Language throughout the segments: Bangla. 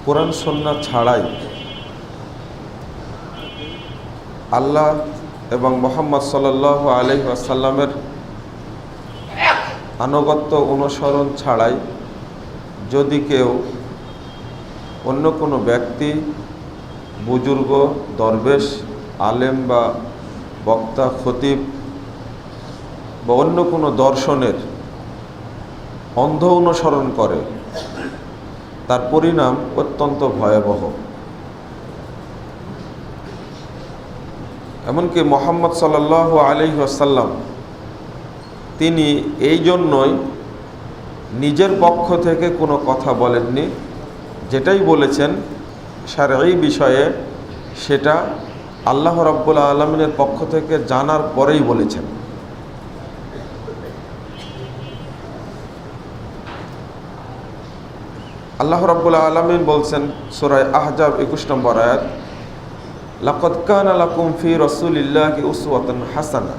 কোরআন সুন্নাহ ছাড়াই আল্লাহ এবং মুহাম্মদ সাল্লাল্লাহু আলাইহি ওয়াসাল্লামের আনুগত্য অনুসরণ ছাড়াই যদি কেউ অন্য কোনো ব্যক্তি, বুজুর্গ, দরবেশ, আলেম বা বক্তা, খতিব বা অন্য কোনো দর্শনের অন্ধ অনুসরণ করে, তার পরিণাম অত্যন্ত ভয়াবহ। এমনকি মুহাম্মদ সাল্লাল্লাহু আলাইহি ওয়াসাল্লাম তিনি এই জন্যই নিজের পক্ষ থেকে কোনো কথা বলেননি, যেটাই বলেছেন শারঈ বিষয়ে সেটা আল্লাহ রাব্বুল আলামিনের পক্ষ থেকে জানার পরেই বলেছেন। আল্লাহ রাব্বুল আলামিন বলছেন সূরা আহজাব 21 নম্বর আয়াত, লাকাদ কানা লাকুম ফি রাসূলিল্লাহি উসওয়াতুন হাসানা,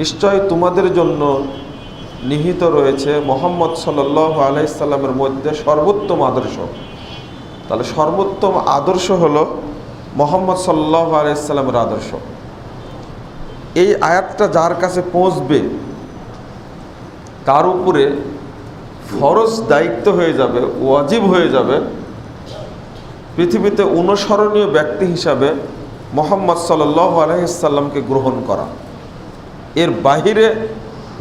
নিশ্চয় তোমাদের জন্য নিহিত রয়েছে মুহাম্মদ সাল্লাল্লাহু আলাইহি সাল্লামের মধ্যে সর্বোত্তম আদর্শ। তাহলে সর্বোত্তম আদর্শ হলো মুহাম্মদ সাল্লাল্লাহু আলাইহি সাল্লামের আদর্শ। এই আয়াতটা যার কাছে পৌঁছবে তার উপরে ফরজ দায়িত্ব হয়ে যাবে, ওয়াজিব হয়ে যাবে পৃথিবীতে অনুসরণীয় ব্যক্তি হিসাবে মুহাম্মদ সাল্লাল্লাহু আলাইহি সাল্লামকে গ্রহণ করা। এর বাহিরে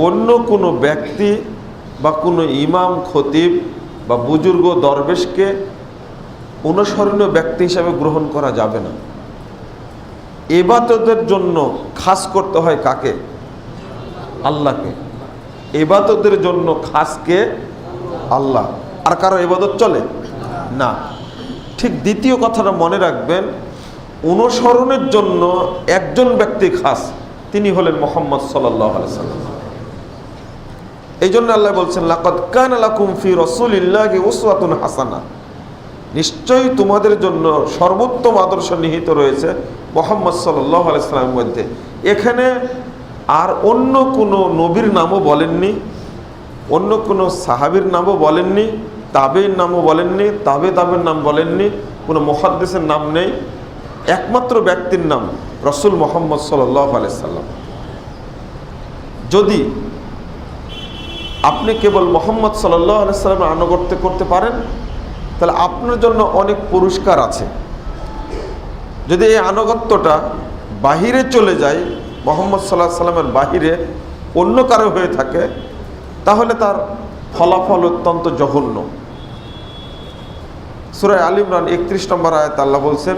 অন্য কোনো ব্যক্তি বা কোনো ইমাম, খতিব বা বুজুর্গ, দরবেশকে অনুসরণীয় ব্যক্তি হিসাবে গ্রহণ করা যাবে না। ইবাদতের জন্য খাস করতে হয় কাকে? আল্লাহকে। ইবাদতের জন্য খাসকে আল্লাহ, আর কারো ইবাদত চলে না। ঠিক দ্বিতীয় কথাটা মনে রাখবেন, অনুসরণের জন্য একজন ব্যক্তি খাস, তিনি হলেন মুহাম্মদ সাল্লাল্লাহু আলাইহি সাল্লাম। এই জন্য আল্লাহ বলছেন লাকাদ কানা লাকুম ফি রাসূলিল্লাহি উসওয়াতুন হাসানা, নিশ্চয়ই তোমাদের জন্য সর্বোত্তম আদর্শ নিহিত রয়েছে মুহাম্মদ সাল্লাল্লাহু আলাইহি সাল্লামের মধ্যে। এখানে আর অন্য কোনো নবীর নামও বলেননি, অন্য কোনো সাহাবীর নামও বলেননি, তাবেঈর নামও বলেননি, তাবেঈর নাম বলেননি, কোনো মুহাদ্দিসের নাম নেই। একমাত্র ব্যক্তির নাম রাসূল মুহাম্মদ সাল্লাল্লাহু আলাইহি সাল্লাম। যদি আপনি কেবল মুহাম্মদ সাল্লাল্লাহু আলাইহি সাল্লামের আনুগত্য করতে পারেন তাহলে আপনার জন্য অনেক পুরস্কার আছে। যদি এই আনুগত্যটা বাহিরে চলে যায়, মুহাম্মদ সাল্লাল্লাহু আলাইহি সাল্লামের বাহিরে অন্য কারো হয়ে থাকে, তাহলে তার ফলাফল অত্যন্ত জঘন্য। সূরা আল ইমরান 31 নম্বর আয়াত আল্লাহ বলছেন,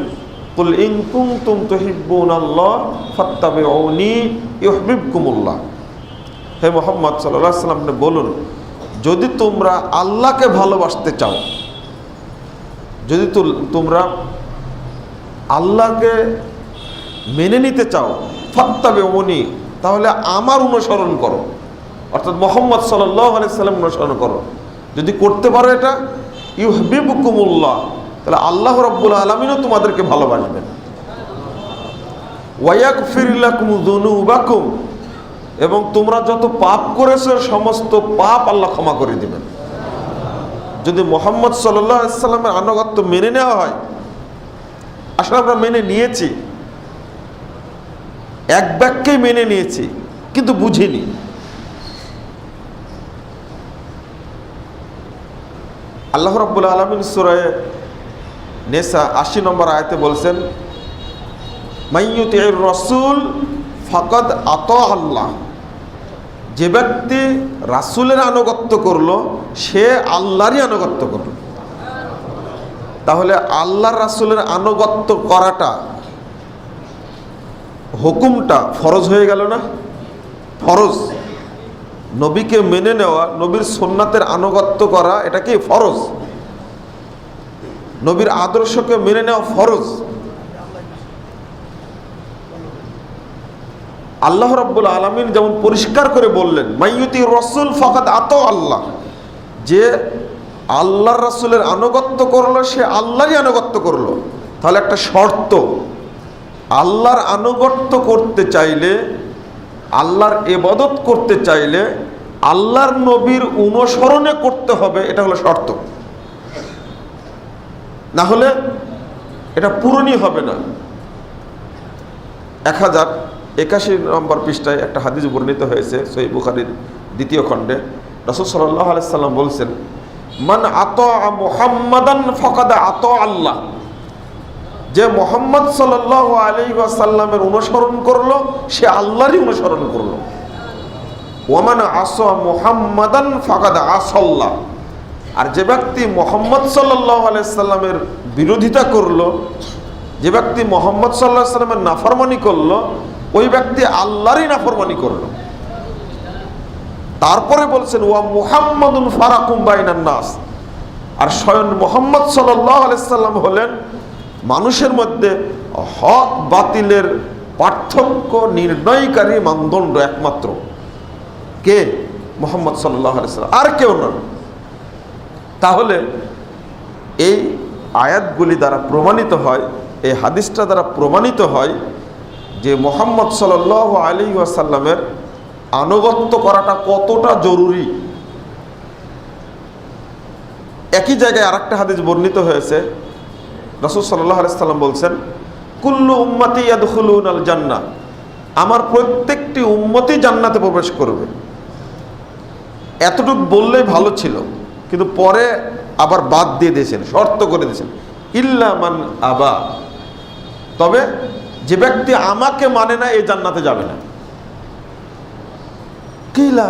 কুল ইন কুনতুম তুহিব্বুনাল্লাহ ফাত্তাবিউনি ইউহিব্বুকুমুল্লাহ। হে মুহাম্মদ সাল্লাল্লাহু আলাইহি সাল্লাম, বলুন যদি তোমরা আল্লাহকে ভালোবাসতে চাও, যদি তোমরা আল্লাহকে মেনে নিতে চাও, ফাত্তাবিউনি, তাহলে আমার অনুসরণ করো, অর্থাৎ মুহাম্মদ সাল্লাল্লাহু আলাইহি সাল্লাম অনুসরণ করো। যদি করতে পারো এটা, ইউহিব্বুকুমুল্লাহ, তাহলে আল্লাহ রাব্বুল আলামিনও তোমাদেরকে ভালোবাসবেন। ওয়া ইয়াগফির লাকুম যুনুবাকুম, এবং তোমরা যত পাপ করেছো সমস্ত পাপ আল্লাহ ক্ষমা করে দিবেন। যদি মুহাম্মদ সাল্লাল্লাহু আলাইহি সাল্লামের আনুগত্য মেনে নেওয়া হয়, আসলে আমরা মেনে নিয়েছি, এক বাক্যেই মেনে নিয়েছি, কিন্তু বুঝিনি। আল্লাহ রাব্বুল আলামিন সূরা নিসা 80 নম্বর আয়াতে বলছেন, মাইয়ুতির রাসূল ফাকাদ আতা আল্লাহ, যে ব্যক্তি রাসূলের আনুগত্য করলো সে আল্লাহরই আনুগত্য করলো। তাহলে আল্লাহর রাসূলের আনুগত্য করাটা, হুকুমটা ফরজ হয়ে গেল না? ফরজ। নবীকে মেনে নেওয়া, নবীর সুন্নাতের আনুগত্য করা, এটা কি ফরজ? নবীর আদর্শকে মেনে নেওয়া ফরজ। আল্লাহ রাব্বুল আলামিন যেমন পরিষ্কার করে বললেন, মাইয়ুতির রাসূল ফাকাদ আতা আল্লাহ, যে আল্লাহর রাসূলের আনুগত্য করলো সে আল্লাহরই আনুগত্য করলো। তাহলে একটা শর্ত, আল্লাহর আনুগত্য করতে চাইলে, আল্লাহর ইবাদত করতে চাইলে আল্লাহর নবীর অনুসরণে করতে হবে, এটা হলো শর্ত। না হলে এটা পূরণই হবে না। 1081 নম্বর পৃষ্ঠায় একটা হাদিস বর্ণিত হয়েছে সহিহ বুখারীর 2য় খণ্ডে। রাসূল সাল্লাল্লাহু আলাইহি সাল্লাম বলছেন, মান আতা মুহাম্মাদান ফাকাদ আতা আল্লাহ। যে মুহাম্মদ সাল্লাল্লাহু আলাইহি ওয়াসাল্লামের অনুসরণ করলো সে আল্লাহরই অনুসরণ করলো। ওয়ামান আসা মুহাম্মাদান ফাকাদ আসাল্লাহ। আর যে ব্যক্তি মুহাম্মদ সাল্লাল্লাহু আলাইহি সাল্লামের বিরোধিতা করলো, যে ব্যক্তি মুহাম্মদ সাল্লাল্লাহু আলাইহি সাল্লামের নাফরমানি করলো, ওই ব্যক্তি আল্লাহরই নাফরমানি করলো। তারপরে বলছেন ওয়া মুহাম্মাদুন ফারাকুম বাইনান নাস। আর স্বয়ং মুহাম্মদ সাল্লাল্লাহু আলাইহি সাল্লাম হলেন মানুষের মধ্যে হক বাতিলের পার্থক্য নির্ণয়কারী মানদণ্ড একমাত্র। কে? মুহাম্মদ সাল্লাল্লাহু আলাইহি সাল্লাম, আর কেউ নন। তাহলে এই আয়াতগুলি দ্বারা প্রমাণিত হয়, এই হাদিসটা দ্বারা প্রমাণিত হয় যে মুহাম্মদ সাল্লাল্লাহু আলাইহি ওয়াসাল্লামের আনুগত্য করাটা কতটা জরুরি। একই জায়গায় আরেকটা হাদিস বর্ণিত হয়েছে। রাসূল সাল্লাল্লাহু আলাইহি সাল্লাম বলছেন, কুল্লু উম্মতি ইয়াদখুলুনাল জান্নাহ। আমার প্রত্যেকটি উম্মতি জান্নাতে প্রবেশ করবে। এতটুকু বললেই ভালো ছিল, কিন্তু পরে আবার বাদ দিয়ে দিয়েছেন, শর্ত করে দিয়েছেন, ইল্লা মান আবা। তবে যে ব্যক্তি আমাকে মানে না এই জান্নাতে যাবে না। কিলা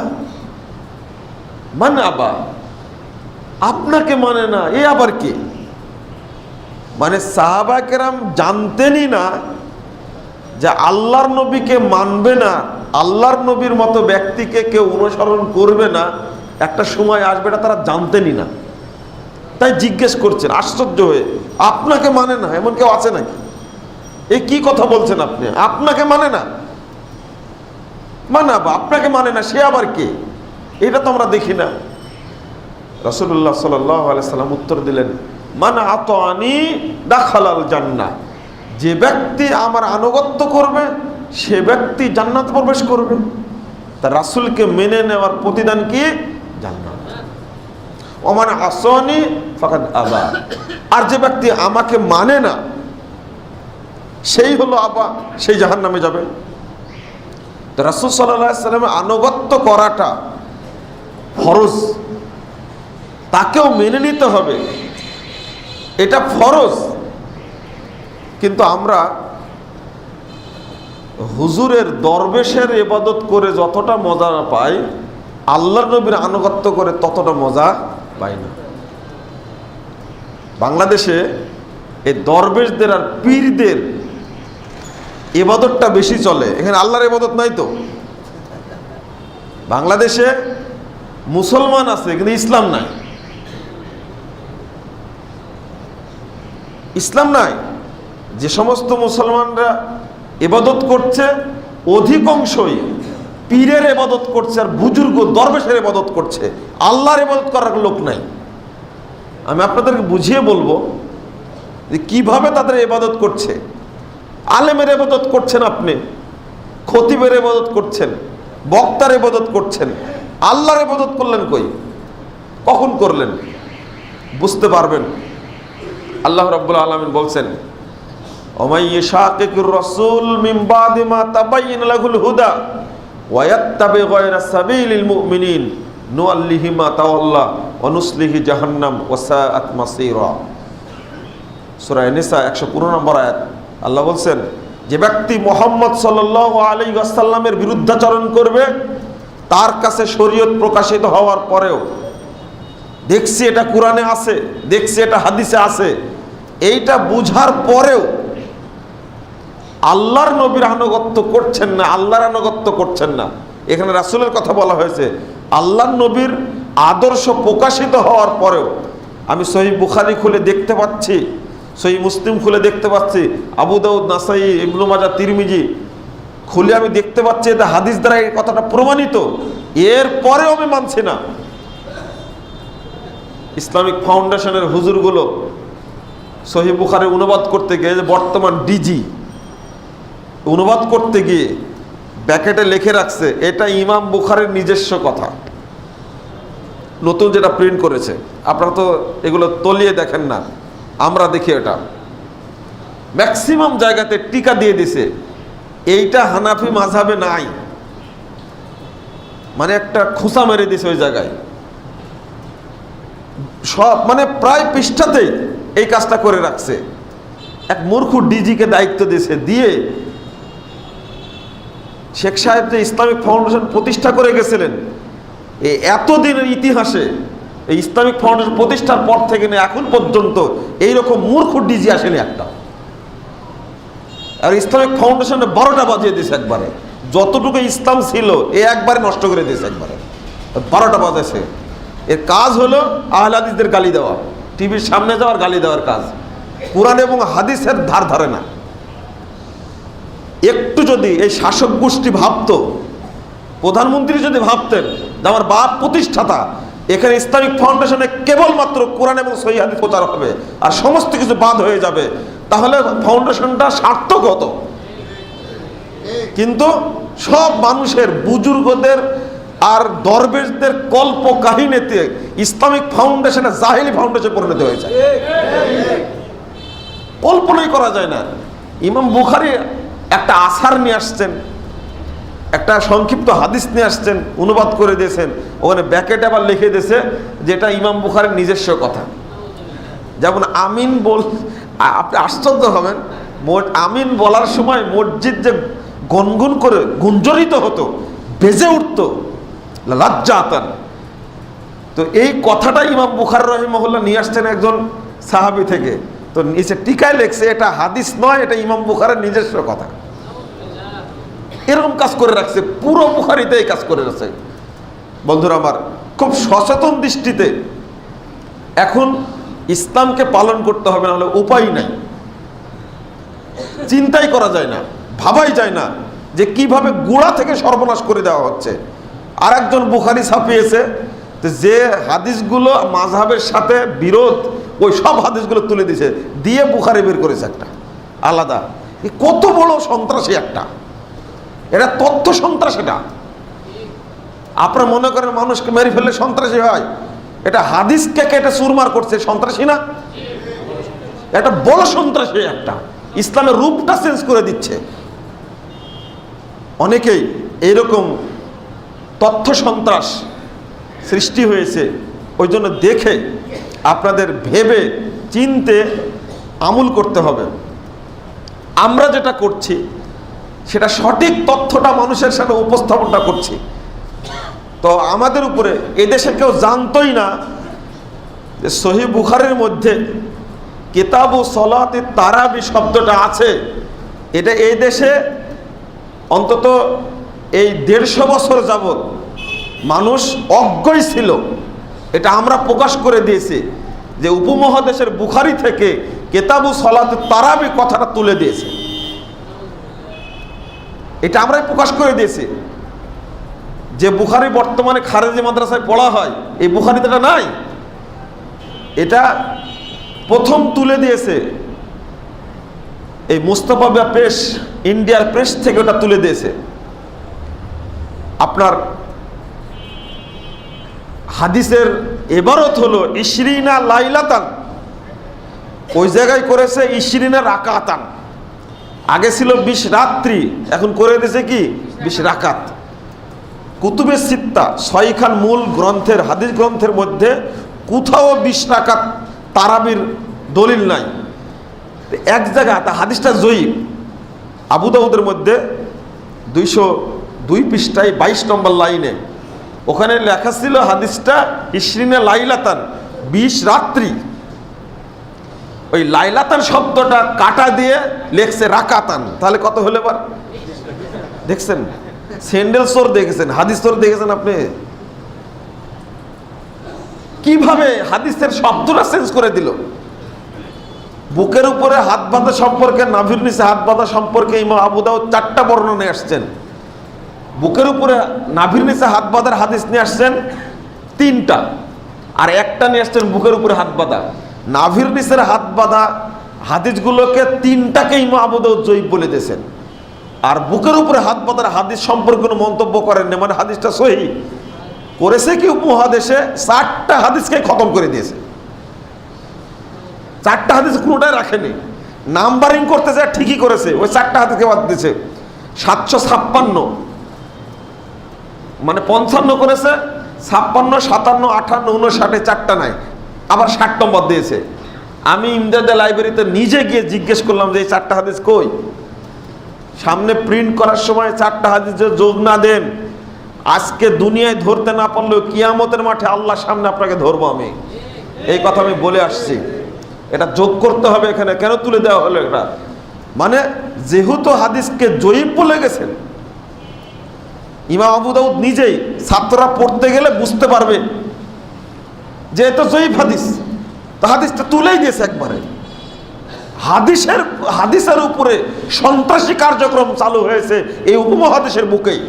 মান আবা, আপনাকে মানে না, এ আবার কি? মানে সাহাবা কেরাম জানতেনই না যে আল্লাহর নবীকে মানবে না, আল্লাহর নবীর মতো ব্যক্তিকে কেউ অনুসরণ করবে না, একটা সময় আসবে, এটা তারা জানতেনই না। তাই জিজ্ঞেস করছেন আশ্চর্য হয়ে, আপনাকে মানে না, এমন কেউ আছে নাকি? এই কি কথা বলছেন আপনি? আপনাকে মানে না, মানাবা, আপনাকে মানে না, সে আবার কে? এটা তো আমরা দেখি না। রাসূলুল্লাহ সাল্লাল্লাহু আলাইহি সাল্লাম উত্তর দিলেন, মান আতানি দাখালাল জান্নাহ। যে ব্যক্তি আমার আনুগত্য করবে সে ব্যক্তি জান্নাত প্রবেশ করবে। তা রাসূলকে মেনে নেওয়ার প্রতিদান কি? জান্নাত। ওমান আসানি ফাকাদ আবা। আর যে ব্যক্তি আমাকে মানে না সেই হলো আবা, সেই জাহান্নামে যাবে। তো রাসূল সাল্লাল্লাহু আলাইহি সাল্লামের আনুগত্য করাটা ফরজ, তাকেও মেনে নিতে হবে, এটা ফরজ। কিন্তু আমরা হুজুরের দরবেশের ইবাদত করে যতটা মজা পাই, আল্লাহর নবীর আনুগত্য করে ততটা মজা পাই না। বাংলাদেশে এই দরবেশদের আর পীরদের ইবাদতটা বেশি চলে, এখানে আল্লাহর ইবাদত নাই। তো বাংলাদেশে মুসলমান আছে কিন্তু ইসলাম নাই, ইসলাম নাই। যে সমস্ত মুসলমানরা ইবাদত করছে অধিকাংশই পীরের ইবাদত করছে আর বুজুর্গ দরবেশের ইবাদত করছে, আল্লাহর ইবাদত করার লোক নাই। আমি আপনাদেরকে বুঝিয়ে বলবো যে কিভাবে তাদের ইবাদত করছে। আলেমের ইবাদত করছেন আপনি, খতিবের ইবাদত করছেন, বক্তার ইবাদত করছেন, আল্লাহর ইবাদত করলেন কই? কখন করলেন? বুঝতে পারবেন। আল্লাহ রাব্বুল আলামিন বলছেন, ওমাই ইয়াশাকিকুর রাসূল মিন বাদি মা তাবাyyana লাহুল হুদা ওয়া ইয়াত্তাবি গায়রা সাবিলিল মুমিনিন নুআল্লিহি মা তাওয়াল্লা ওয়া নুসলিহি জাহান্নাম ওয়া সাআত মাসীরা। সূরা নিসা 115 নম্বর আয়াত। আল্লাহ বলছেন, যে ব্যক্তি মুহাম্মদ সাল্লাল্লাহু আলাইহি ওয়াসাল্লামের বিরুদ্ধাচরণ করবে, তার কাছে শরীয়ত প্রকাশিত হওয়ার পরেও, দেখছি এটা কোরআনে আছে, দেখছি এটা হাদিসে আছে, এইটা বুঝার পরেও আল্লাহর নবীর আনুগত্য করছেন না, আল্লাহর আনুগত্য করছেন না। এখানে রাসূলের কথা বলা হয়েছে। আল্লাহর নবীর আদর্শ প্রকাশিত হওয়ার পরেও আমি সহিহ বুখারী খুলে দেখতে পাচ্ছি, সহিহ মুসলিম খুলে দেখতে পাচ্ছি, আবু দাউদ, নাসাই, ইবনে মাজাহ, তিরমিজি খুলে আমি দেখতে পাচ্ছি এটা হাদিস দ্বারা এই কথাটা প্রমাণিত, এর পরেও আমি মানছি না। ইসলামিক ফাউন্ডেশনের হুজুরগুলো সহিহ বুখারী অনুবাদ করতে গিয়ে, যে বর্তমান ডিজি অনুবাদ করতে গিয়ে ব্যাকেটে লিখে রাখছে এটা ইমাম বুখারীর নিজস্ব কথা, নতুন যেটা প্রিন্ট করেছে। আপনারা তো এগুলো তলিয়ে দেখেন না, আমরা দেখি এটা ম্যাক্সিমাম জায়গাতে টিকা দিয়ে দিছে, এইটা হানাফি মাযহাবে নাই, মানে একটা খোঁচা মেরে দিছে ওই জায়গায়। সব মানে প্রায় পৃষ্ঠাতেই এই কাজটা করে রাখছে। এক মূর্খ ডিজিকে দায়িত্ব দিয়েছে, দিয়ে শেখ সাহেব যে ইসলামিক ফাউন্ডেশন প্রতিষ্ঠা করে গেছিলেন, এই এতদিনের ইতিহাসে এই ইসলামিক ফাউন্ডেশন প্রতিষ্ঠার পর থেকে নিয়ে এখন পর্যন্ত এইরকম মূর্খ ডিজি আসেনি একটা। আর ইসলামিক ফাউন্ডেশনে 12টা বাজিয়ে দিয়েছে একবারে, যতটুকু ইসলাম ছিল এ একবারে নষ্ট করে দিয়েছে একবারে, 12টা বাজেছে। এর কাজ হলো আহলে হাদিসদের গালি দেওয়া, টিভির সামনে যাওয়ার গালি দেওয়ার কাজ, কোরআন এবং হাদিসের ধার ধারে না। একটু যদি এই শাসক গোষ্ঠী ভাবতো, প্রধানমন্ত্রী যদি ভাবতেন যে আমার বাপ প্রতিষ্ঠাতা, এখানে ইসলামিক ফাউন্ডেশনে কেবলমাত্র কোরআন এবং সহিহ হাদিস প্রচার হবে আর সমস্ত কিছু বাদ হয়ে যাবে, তাহলে ফাউন্ডেশনটা সার্থক হতো। কিন্তু সব মানুষের, বুজুর্গদের আর দরবেশদের কল্প কাহিনীতে ইসলামিক ফাউন্ডেশনে জাহেলি ফাউন্ডেশন পরিণত হয়েছে, কল্পনাই করা যায় না। ইমাম বুখারী একটা আসার নিয়ে আসছেন, একটা সংক্ষিপ্ত হাদিস নিয়ে আসছেন, অনুবাদ করে দিয়েছেন, ওখানে ব্যাকেটে আবার লিখে দিয়েছে যেটা ইমাম বুখারীর নিজস্ব কথা। যেমন আমিন বল, আপনি আশ্চর্য হবেন, আমিন বলার সময় মসজিদ যে গুনগুন করে গুঞ্জরিত হতো, বেজে উঠতো লাজ্জাতান। তো এই কথাটা ইমাম বুখারী রাহিমাহুল্লাহ নিয়ে আসছেন একজন সাহাবী থেকে, তো নিচে টিকায় লেখছে এটা হাদিস নয়, এটা ইমাম বুখারীর নিজস্ব কথা। এরকম কাজ করে রাখছে, পুরো বুখারীতে এই কাজ করে রাখছে। বন্ধুরা আমার, খুব সচেতন দৃষ্টিতে এখন ইসলামকে পালন করতে হবে, না হলে উপায় নাই। চিন্তাই করা যায় না, ভাবাই যায় না যে কিভাবে গোড়া থেকে সর্বনাশ করে দেওয়া হচ্ছে। আর একজন বুখারী ছাপিয়েছে যে হাদিসগুলো মাযহাবের সাথে বিরোধ, ওই সব হাদিসগুলো তুলে দিয়েছে, দিয়ে বুখারী বের করেছে একটা আলাদা। কত বড় সন্ত্রাসী একটা, এটা তথ্য সন্ত্রাস। এটা আপনারা মনে করেন মানুষকে মেরে ফেললে সন্ত্রাসী হয়, এটা হাদিসকে কেটে চুরমার করছে, সন্ত্রাসী না? এটা বড় সন্ত্রাসী একটা, ইসলামের রূপটা চেঞ্জ করে দিচ্ছে। অনেকেই এইরকম তথ্য সন্ত্রাস সৃষ্টি হয়েছে, ওই জন্য দেখে আপনাদের ভেবে চিনতে আমল করতে হবে। আমরা যেটা করছি সেটা সঠিক তথ্যটা মানুষের সামনে উপস্থাপনটা করছি। তো আমাদের উপরে, এদেশে কেউ জানতোই না যে সহিহ বুখারীর মধ্যে কিতাবু সলাতে তারাবি শব্দটা আছে। এটা এই দেশে অন্তত এই 150 বছর যাবৎ মানুষ অজ্ঞই ছিল। এটা আমরা প্রকাশ করে দিয়েছি যে উপমহাদেশের বুখারী থেকে কিতাবু সলাতে তারাবি কথাটা তুলে দিয়েছে, এটা আমরাই প্রকাশ করে দিয়েছি। যে বুখারী বর্তমানে খারেজি মাদ্রাসায় পড়া হয়, এই বুখারীতে এটা নাই। এটা প্রথম তুলে দিয়েছে এই মুস্তাফা প্রেস, ইন্ডিয়ার প্রেস থেকে ওটা তুলে দিয়েছে। আপনার হাদিসের এবারত হলো ইশরিনা লাইলাতান, ওই জায়গায় করেছে ইশরিনা রাকাতান। আগে ছিল 20 রাত্রি, এখন করে দিয়েছে কি 20 রাকাত। কুতুবে সিত্তা 6 খান মূল গ্রন্থের, হাদিস গ্রন্থের মধ্যে কোথাও 20 রাকাত তারাবির দলিল নাই। এক জায়গায় হাদিসটা জয়ীফ, আবু দাউদের মধ্যে 202 পৃষ্ঠায় 22 নম্বর লাইনে ওখানে লেখা ছিল হাদিসটা ইশরিনা লাইলাতান, 20 রাত্রি। ওই লাইলাতান শব্দটা কাটা দিয়ে লেখছে রাকাতান, তাহলে কত হলে এবার দেখছেন? স্যান্ডেল চোর দেখেছেন, হাদিস চোর দেখেছেন আপনি? কিভাবে হাদিসের শব্দটা চেঞ্জ করে দিল। বুকের উপরে হাত বাঁধা সম্পর্কে, নাভির নিচে হাত বাঁধা সম্পর্কে ইমাম আবু দাউদ 4টা বর্ণনা নিয়ে আসছেন। বুকের উপরে নাভির নিচে হাত বাঁধার হাদিস নিয়ে আসছেন 3টা, আর একটা নিয়ে আসছেন বুকের উপরে হাত বাঁধা। নাভির নিচের হাত বাঁধা হাদিসগুলোকে 3টাকে ইমাম আবু দাউদ জয়ীফ বলে দিয়েছেন, আর বুকের উপরে হাত বাঁধার হাদিস সম্পর্কে কোনো মন্তব্য করেননি, মানে হাদিসটা সহিহ করেছে কি উপমহাদেশে 4টা হাদিসকে খতম করে দিয়েছে। 4টা হাদিস কোনোটাই রাখেনি, নাম্বারিং করতে যায় ঠিকই করেছে, ওই 4টা হাদিসকে বাদ দিয়েছে। 756 মানে 55 করেছে, 56, 57, 58, 59, 4টা নাই, আবার 60 নম্বর দিয়েছে। আমি ইমদাদে লাইব্রেরিতে নিজে গিয়ে জিজ্ঞেস করলাম যে এই 4টা হাদিস কই। সামনে প্রিন্ট করার সময় 4টা হাদিস যে যোগ না দেন, আজকে দুনিয়ায় ধরতে না পারলেও কিয়ামতের মাঠে আল্লাহর সামনে আপনাকে ধরবো আমি। এই কথা আমি বলে আসছি, এটা যোগ করতে হবে এখানে। কেন তুলে দেওয়া হলো এটা? মানে যেহেতু হাদিসকে জয়ীফ বলে গেছেন ইমাম আবু দাউদ নিজেই, ছাত্ররা পড়তে গেলে বুঝতে পারবে যে এটা জয়ীফ হাদিস, তো হাদিসটা তুলেই দিয়েছে একবারে। হাদিসের উপরে সন্ত্রাসী কার্যক্রম চালু হয়েছে এই উপমহাদেশের বুকেই।